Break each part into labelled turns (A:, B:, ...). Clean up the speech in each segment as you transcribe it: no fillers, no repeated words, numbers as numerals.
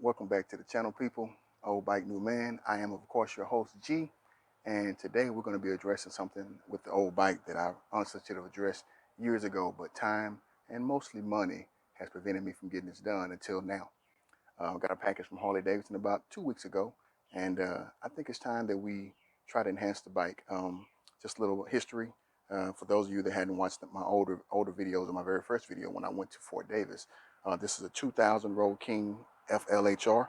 A: welcome back to the channel, people. Old Bike New Man. I am, of course, your host, G, and today we're going to be addressing something with the old bike that I honestly should have addressed years ago, but time and mostly money has prevented me from getting this done until now. I got a package from Harley Davidson about 2 weeks ago, and I think it's time that we try to enhance the bike. Just a little history for those of you that hadn't watched my older videos, or my very first video when I went to Fort Davis. This is a 2000 road King FLHR.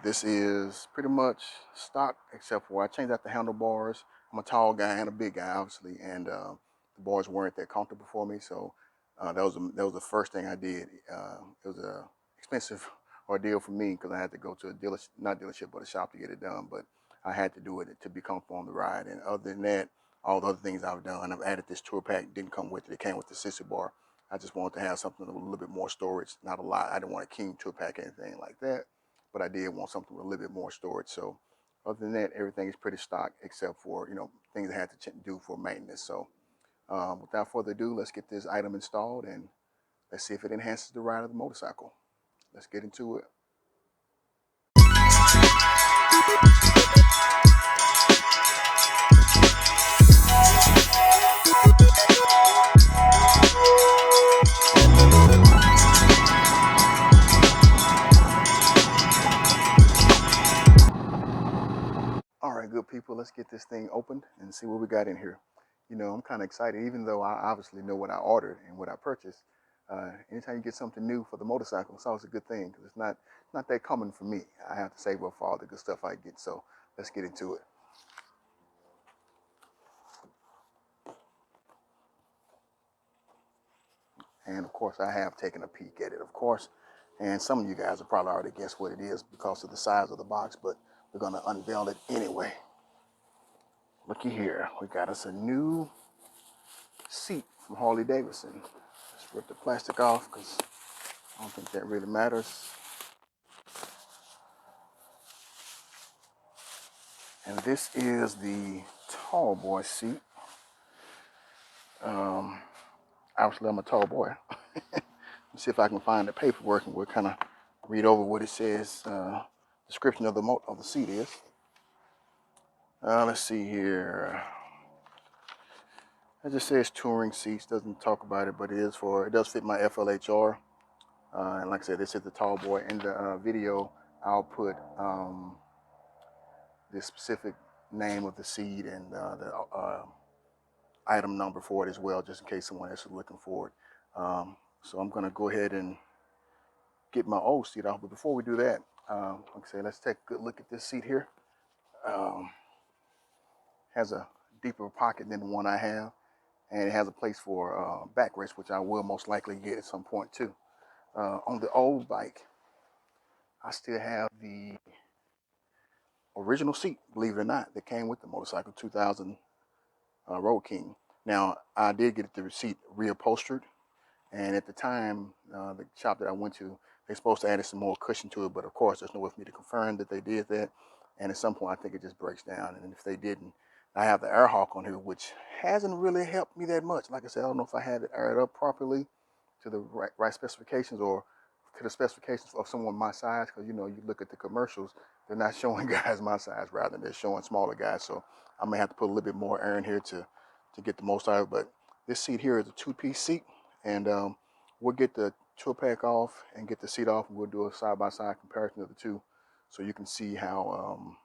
A: This is pretty much stock, except for I changed out the handlebars. I'm a tall guy and a big guy, obviously, and the bars weren't that comfortable for me. So that was the first thing I did. It was a expensive ordeal for me because I had to go to a dealership, not dealership, but a shop to get it done. But I had to do it to be comfortable on the ride. And other than that, all the other things I've done, I've added this tour pack. Didn't come with it. It came with the sissy bar. I just wanted to have something with a little bit more storage, not a lot. I didn't want a King tour pack or anything like that, but I did want something with a little bit more storage. So other than that, everything is pretty stock except for, things I had to do for maintenance. So without further ado, let's get this item installed and let's see if it enhances the ride of the motorcycle. Let's get into it. All right, good people, let's get this thing opened and see what we got in here. I'm kind of excited, even though I obviously know what I ordered and what I purchased. Anytime you get something new for the motorcycle, it's always a good thing because it's not that common for me. I have to save up for all the good stuff I get. So let's get into it. And of course, I have taken a peek at it, of course. And some of you guys have probably already guessed what it is because of the size of the box, but we're going to unveil it anyway. Looky here, we got us a new seat from Harley Davidson. Let's rip the plastic off because I don't think that really matters. And this is the Tallboy Seat. Obviously, I'm a tall boy. Let's see if I can find the paperwork and we'll kind of read over what it says. Description of the seat is. Let's see here. It just says touring seats. Doesn't talk about it, but it does fit my FLHR. And like I said, this is the Tallboy. In the video, I'll put the specific name of the seat and the item number for it as well, just in case someone else is looking for it. So I'm going to go ahead and get my old seat off. But before we do that, like I say, let's take a good look at this seat here. Has a deeper pocket than the one I have, and it has a place for backrest, which I will most likely get at some point too. On the old bike, I still have the original seat, believe it or not, that came with the motorcycle, 2000 Road King. Now, I did get the seat reupholstered, and at the time, the shop that I went to, they're supposed to add some more cushion to it, but of course, there's no way for me to confirm that they did that. And at some point, I think it just breaks down. And if they didn't, I have the air hawk on here, which hasn't really helped me that much. Like I said, I don't know if I had it aired up properly to the right specifications or to the specifications of someone my size, because you look at the commercials, they're not showing guys my size, rather they're showing smaller guys. So I may have to put a little bit more air in here to get the most out of it. But this seat here is a two-piece seat, and we'll get the tour pack off and get the seat off, and we'll do a side-by-side comparison of the two so you can see how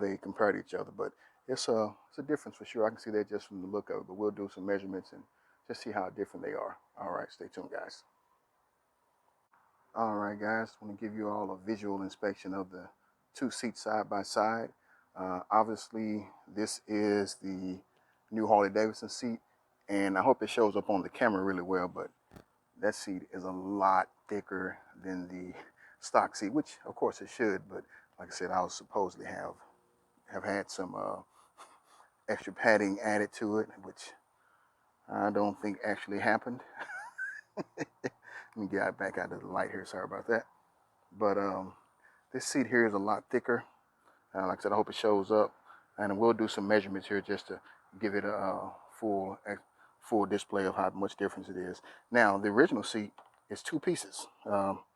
A: they compare to each other. But it's a difference for sure. I can see that just from the look of it, but we'll do some measurements and just see how different they are. All right, stay tuned, guys. All right, guys, I want to give you all a visual inspection of the two seats side by side. Obviously, this is the new Harley Davidson seat, and I hope it shows up on the camera really well, but that seat is a lot thicker than the stock seat, which of course it should, but like I said, I was supposedly have had some extra padding added to it, which I don't think actually happened. Let me get back out of the light here, sorry about that. But this seat here is a lot thicker. Like I said, I hope it shows up, and we'll do some measurements here just to give it a full display of how much difference it is. Now, the original seat is two pieces.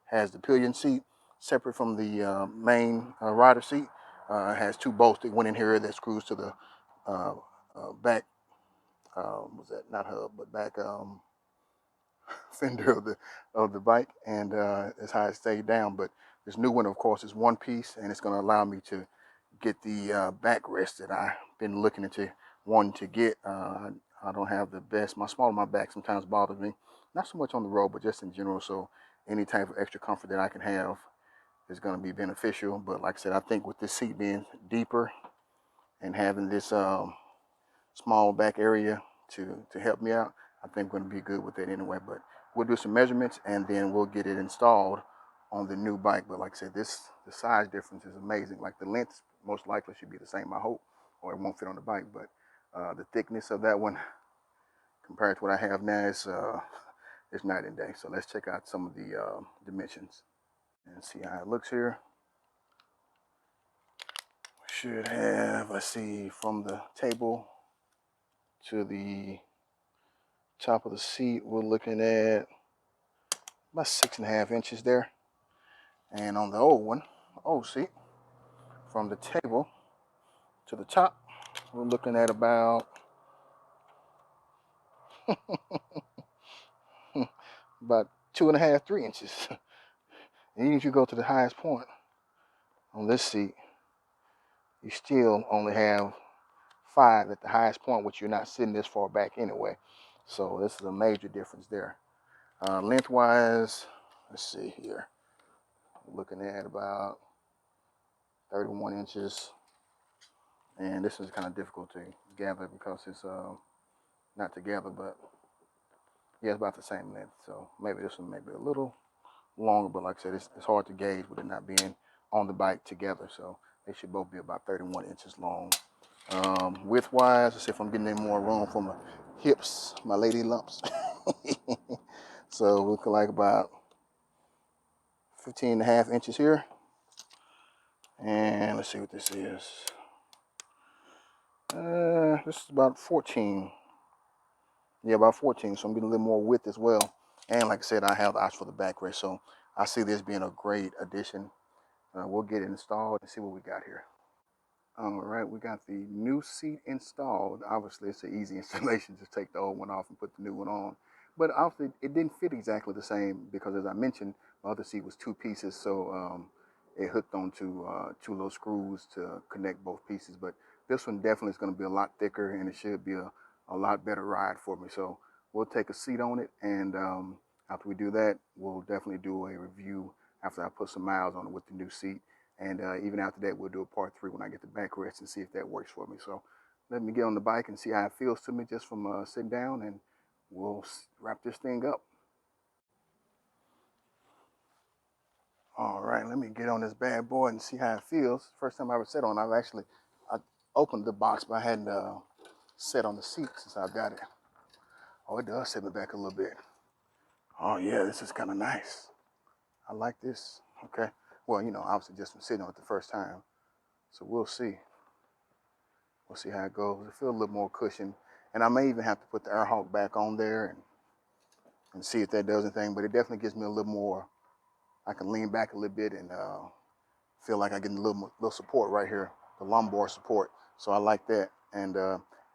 A: Has the pillion seat, separate from the main rider seat. It has two bolts that went in here that screws to the back. Was that not hub, but back fender of the bike, and that's how it stayed down. But this new one, of course, is one piece, and it's going to allow me to get the backrest that I've been looking into wanting to get. I don't have the best. My small of my back sometimes bothers me, not so much on the road, but just in general. So any type of extra comfort that I can have is going to be beneficial. But like I said, I think with this seat being deeper and having this small back area to help me out, I think I'm going to be good with it anyway. But we'll do some measurements and then we'll get it installed on the new bike. But like I said, the size difference is amazing. Like the length most likely should be the same, I hope, or it won't fit on the bike. But the thickness of that one compared to what I have now is it's night and day. So let's check out some of the dimensions and see how it looks here. Should have, let's see, from the table to the top of the seat, we're looking at about 6.5 inches there. And on the old seat, from the table to the top, we're looking at about about 2.5, 3 inches. And even if you go to the highest point on this seat, you still only have 5 at the highest point, which you're not sitting this far back anyway. So this is a major difference there. Lengthwise, let's see here. We're looking at about 31 inches. And this is kind of difficult to gather because it's not together, but yeah, it's about the same length. So maybe this one may be a little longer, but like I said, it's hard to gauge with it not being on the bike together. So they should both be about 31 inches long. Width-wise, let's see if I'm getting any more room for my hips, my lady lumps. So we look like about 15.5 inches here. And let's see what this is. This is about 14. Yeah, about 14. So I'm getting a little more width as well. And like I said, I have the option for the backrest. So I see this being a great addition. We'll get it installed and see what we got here. All right, we got the new seat installed. Obviously, it's an easy installation. Just take the old one off and put the new one on. But obviously, it didn't fit exactly the same because, as I mentioned, my other seat was 2 pieces. So it hooked onto 2 little screws to connect both pieces. But this one definitely is going to be a lot thicker, and it should be a lot better ride for me. So we'll take a seat on it, and after we do that, we'll definitely do a review after I put some miles on it with the new seat. And even after that, we'll do a part 3 when I get the backrest and see if that works for me. So let me get on the bike and see how it feels to me just from sitting down, and we'll wrap this thing up. All right, let me get on this bad boy and see how it feels. First time I ever sat on it, I opened the box, but I hadn't sat on the seat since I got it. Oh, it does set me back a little bit. Oh yeah, this is kind of nice. I like this. Okay. Well, you know, obviously just from sitting on it the first time. So we'll see. We'll see how it goes. It feels a little more cushion. And I may even have to put the air hawk back on there and see if that does anything. But it definitely gives me a little more, I can lean back a little bit and feel like I get a little support right here, the lumbar support. So I like that. And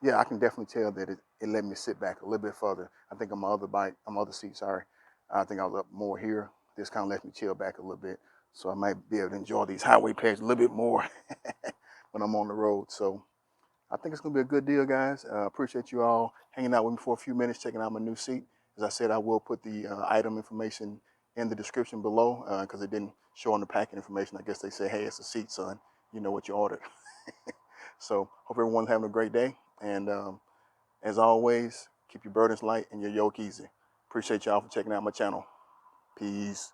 A: yeah, I can definitely tell that it let me sit back a little bit further. I think on my other seat, sorry, I think I was up more here. This kind of lets me chill back a little bit. So I might be able to enjoy these highway pads a little bit more when I'm on the road. So I think it's going to be a good deal, guys. Appreciate you all hanging out with me for a few minutes, checking out my new seat. As I said, I will put the item information in the description below because it didn't show on the packing information. I guess they say, hey, it's a seat, son. You know what you ordered. So hope everyone's having a great day. And as always, keep your burdens light and your yoke easy. Appreciate y'all for checking out my channel. Peace.